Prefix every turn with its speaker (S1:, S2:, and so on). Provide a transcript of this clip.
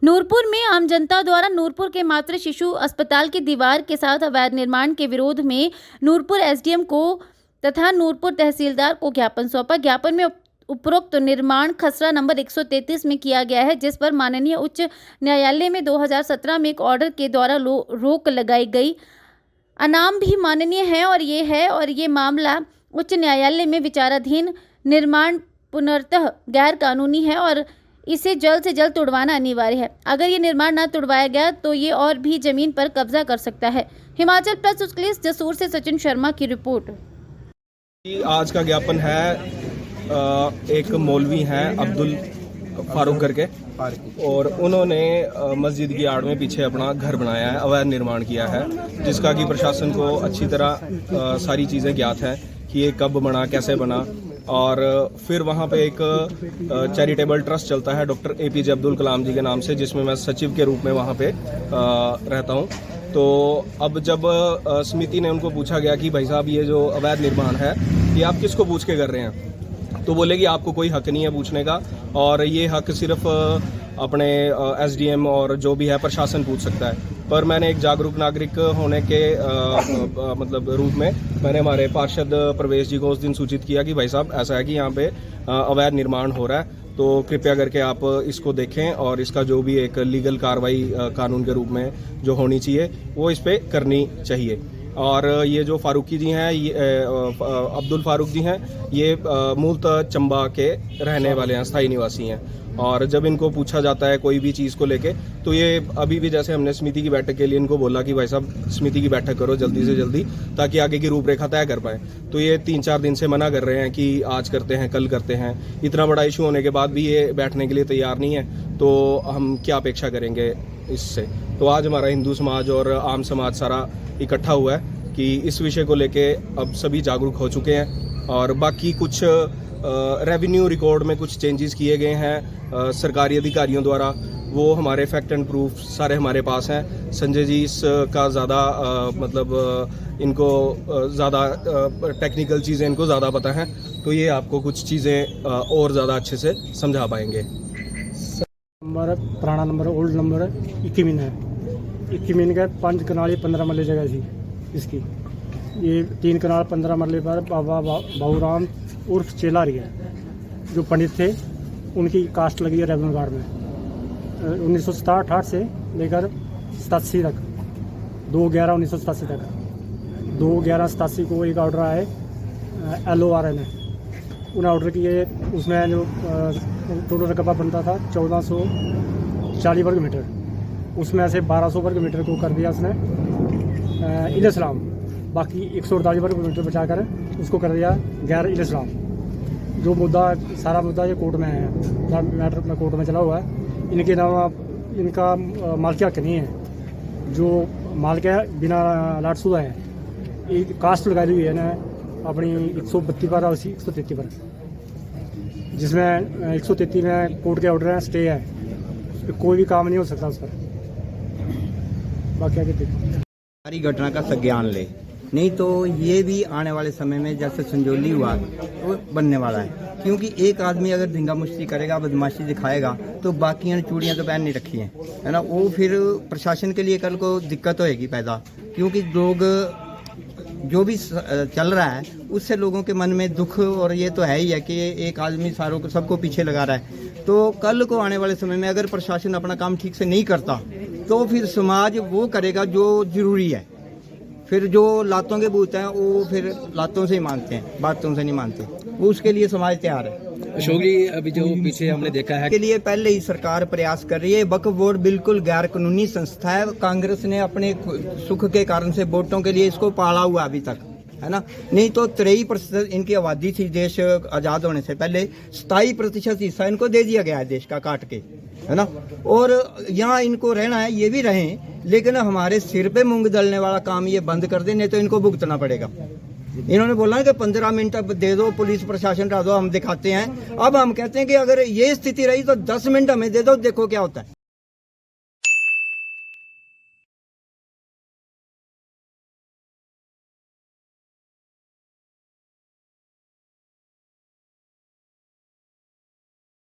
S1: नूरपुर में आम जनता द्वारा नूरपुर के मातृ शिशु अस्पताल की दीवार के साथ अवैध निर्माण के विरोध में नूरपुर एसडीएम को तथा नूरपुर तहसीलदार को ज्ञापन सौंपा। ज्ञापन में उपरोक्त निर्माण खसरा नंबर 133 में किया गया है, जिस पर माननीय उच्च न्यायालय में 2017 में एक ऑर्डर के द्वारा रोक लगाई गई। अनाम भी माननीय है और ये मामला उच्च न्यायालय में विचाराधीन। निर्माण पुनर्तः गैर कानूनी है और इसे जल्द से जल्द तुड़वाना अनिवार्य है। अगर ये निर्माण न तुड़वाया गया तो ये और भी जमीन पर कब्जा कर सकता है। हिमाचल प्लस उसके लिए जसूर से सचिन शर्मा की रिपोर्ट।
S2: आज का ज्ञापन है, एक मौलवी हैं अब्दुल फारूक करके, और उन्होंने मस्जिद की आड़ में पीछे अपना घर बनाया है, अवैध निर्माण किया है, जिसका कि प्रशासन को अच्छी तरह सारी चीज़ें ज्ञात हैं कि ये कब बना, कैसे बना। और फिर वहाँ पे एक चैरिटेबल ट्रस्ट चलता है डॉक्टर APJ अब्दुल कलाम जी के नाम से, जिसमें मैं सचिव के रूप में वहाँ पे रहता हूँ। तो अब जब समिति ने उनको पूछा गया कि भाई साहब ये जो अवैध निर्माण है ये आप किसको पूछ के कर रहे हैं, तो बोले कि आपको कोई हक नहीं है पूछने का, और ये हक सिर्फ अपने SDM और जो भी है प्रशासन पूछ सकता है। पर मैंने एक जागरूक नागरिक होने के मतलब रूप में मैंने हमारे पार्षद प्रवेश जी को उस दिन सूचित किया कि भाई साहब ऐसा है कि यहाँ पे अवैध निर्माण हो रहा है, तो कृपया करके आप इसको देखें और इसका जो भी एक लीगल कार्रवाई कानून के रूप में जो होनी चाहिए वो इस पर करनी चाहिए। और ये जो फारूकी जी हैं, ये अब्दुल फारूक जी हैं, ये मूलतः चंबा के रहने वाले हैं, स्थायी निवासी हैं। और जब इनको पूछा जाता है कोई भी चीज़ को लेके, तो ये अभी भी जैसे हमने समिति की बैठक के लिए इनको बोला कि भाई साहब समिति की बैठक करो जल्दी से जल्दी, ताकि आगे की रूपरेखा तय कर पाए, तो ये 3-4 दिन से मना कर रहे हैं कि आज करते हैं, कल करते हैं। इतना बड़ा इशू होने के बाद भी ये बैठने के लिए तैयार नहीं है, तो हम क्या अपेक्षा करेंगे इससे। तो आज हमारा हिंदू समाज और आम समाज सारा इकट्ठा हुआ है कि इस विषय को लेके अब सभी जागरूक हो चुके हैं। और बाकी कुछ रेवेन्यू रिकॉर्ड में कुछ चेंजेस किए गए हैं सरकारी अधिकारियों द्वारा, वो हमारे फैक्ट एंड प्रूफ सारे हमारे पास हैं। संजय जी इसका ज़्यादा इनको ज़्यादा टेक्निकल चीज़ें इनको ज़्यादा पता हैं, तो ये आपको कुछ चीज़ें और ज़्यादा अच्छे से समझा पाएंगे।
S3: हमारा पुराना नंबर ओल्ड नंबर 21 है। 21 का 5 कनाल 15 मरले जगह थी इसकी। ये 3 कनाल 15 मरले पर बाबा बाबूराम उर्फ चेला रही है, जो पंडित थे, उनकी कास्ट लगी है रेवेन्यू गार्ड में 1967-68 से लेकर 87 तक, 2/11/1987 तक। 2/11/87 को एक ऑर्डर आए LORN ने, उन्हें ऑर्डर किए। उसमें जो टोटल रकबा बनता था 1440 वर्ग मीटर, उसमें से 1200 वर्ग मीटर को कर दिया उसने इस्लाम, बाकी 148 वर्ग मीटर बचाकर उसको कर दिया गैर इस्लाम। जो मुद्दा, सारा मुद्दा ये कोर्ट में है, मैटर अपना कोर्ट में चला हुआ है। इनके अलावा इनका मालिक हक नहीं है, जो मालिक है बिना लाटशुदा है। एक कास्ट लगाई हुई है ना अपनी 132 पर और 133 पर, जिसमें 133 में कोर्ट के ऑर्डर है, स्टे है, कोई भी काम नहीं हो सकता उस पर। बाकी आगे देखो,
S4: सारी घटना का संज्ञान ले, नहीं तो ये भी आने वाले समय में जैसे संजौली हुआ वो बनने वाला है। क्योंकि एक आदमी अगर धिंगा मुश्ती करेगा, बदमाशी दिखाएगा, तो बाकी चूड़ियाँ तो पहन नहीं रखी हैं, है ना, वो फिर प्रशासन के लिए कल को दिक्कत होएगी पैदा। क्योंकि लोग जो भी चल रहा है उससे लोगों के मन में दुख, और ये तो है ही है कि एक आदमी सारों को सबको पीछे लगा रहा है। तो कल को आने वाले समय में अगर प्रशासन अपना काम ठीक से नहीं करता, तो फिर समाज वो करेगा जो जरूरी है। फिर जो लातों के भूत हैं वो फिर लातों से ही मानते हैं, बातों से नहीं मानते, वो उसके लिए समाज तैयार है।
S5: अशोक जी, अभी जो पीछे हमने देखा है
S4: के लिए पहले ही सरकार प्रयास कर रही है। वक्फ बोर्ड बिल्कुल गैर कानूनी संस्था है। कांग्रेस ने अपने सुख के कारण से वोटों के लिए इसको पाला हुआ अभी तक, है ना, नहीं तो 23% इनकी आबादी थी देश आज़ाद होने से पहले। 27% हिस्सा इनको दे दिया गया है देश का काट के, है ना, और यहाँ इनको रहना है, ये भी रहें, लेकिन हमारे सिर पे मूंग दलने वाला काम ये बंद कर दे, नहीं तो इनको भुगतना पड़ेगा। इन्होंने बोला कि 15 मिनट अब दे दो, पुलिस प्रशासन रह दो, हम दिखाते हैं। अब हम कहते हैं कि अगर ये स्थिति रही तो 10 मिनट हमें दे दो, देखो क्या होता है।